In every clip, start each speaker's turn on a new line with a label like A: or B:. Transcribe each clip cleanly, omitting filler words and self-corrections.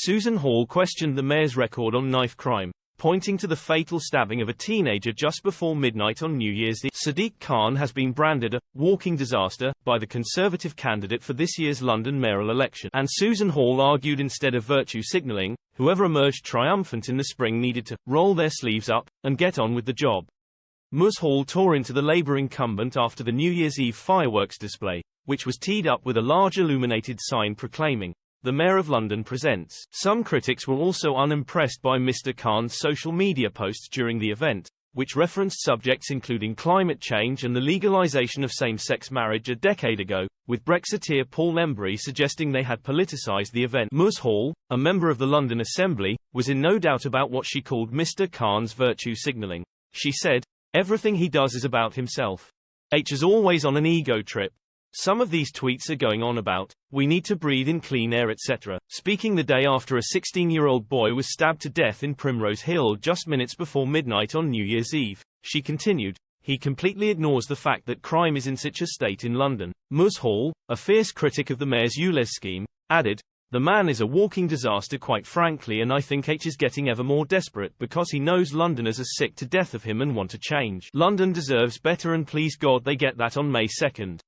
A: Susan Hall questioned the mayor's record on knife crime, pointing to the fatal stabbing of a teenager just before midnight on New Year's Eve. Sadiq Khan has been branded a walking disaster by the Conservative candidate for this year's London mayoral election, and Susan Hall argued instead of virtue signalling, whoever emerged triumphant in the spring needed to roll their sleeves up and get on with the job. Ms. Hall tore into the Labour incumbent after the New Year's Eve fireworks display, which was teed up with a large illuminated sign proclaiming, "The Mayor of London presents." Some critics were also unimpressed by Mr. Khan's social media posts during the event, which referenced subjects including climate change and the legalisation of same-sex marriage a decade ago, with Brexiteer Paul Embry suggesting they had politicised the event. Ms. Hall, a member of the London Assembly, was in no doubt about what she called Mr. Khan's virtue signalling. She said, "Everything he does is about himself. H is always on an ego trip. Some of these tweets are going on about, we need to breathe in clean air etc." Speaking the day after a 16-year-old boy was stabbed to death in Primrose Hill just minutes before midnight on New Year's Eve, she continued, "He completely ignores the fact that crime is in such a state in London." Ms. Hall, a fierce critic of the mayor's ULEZ scheme, added, "The man is a walking disaster quite frankly, and I think H is getting ever more desperate because he knows Londoners are sick to death of him and want to change. London deserves better and please God they get that on May 2nd.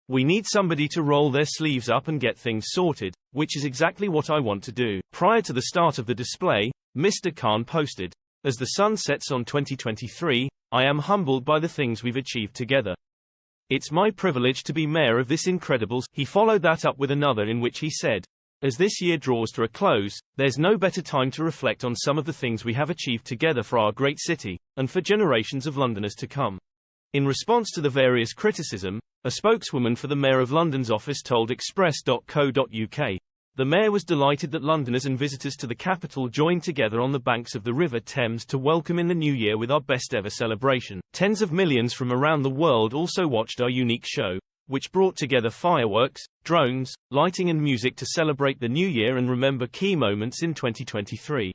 A: We need somebody to roll their sleeves up and get things sorted, which is exactly what I want to do." Prior to the start of the display, Mr. Khan posted, "As the sun sets on 2023, I am humbled by the things we've achieved together. It's my privilege to be mayor of this incredible." He followed that up with another in which he said, "As this year draws to a close, there's no better time to reflect on some of the things we have achieved together for our great city, and for generations of Londoners to come." In response to the various criticism, a spokeswoman for the Mayor of London's office told Express.co.uk, "The Mayor was delighted that Londoners and visitors to the capital joined together on the banks of the River Thames to welcome in the new year with our best ever celebration. Tens of millions from around the world also watched our unique show, which brought together fireworks, drones, lighting and music to celebrate the new year and remember key moments in 2023.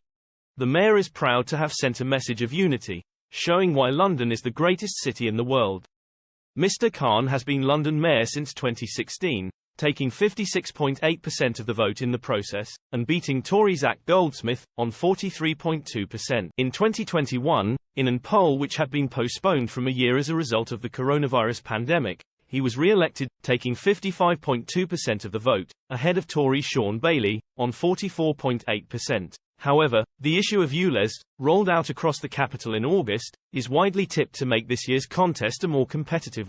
A: The Mayor is proud to have sent a message of unity, showing why London is the greatest city in the world." Mr. Khan has been London Mayor since 2016, taking 56.8% of the vote in the process, and beating Tory Zach Goldsmith, on 43.2%. In 2021, in an poll which had been postponed from a year as a result of the coronavirus pandemic, he was re-elected, taking 55.2% of the vote, ahead of Tory Sean Bailey, on 44.8%. However, the issue of ULEZ, rolled out across the capital in August, is widely tipped to make this year's contest a more competitive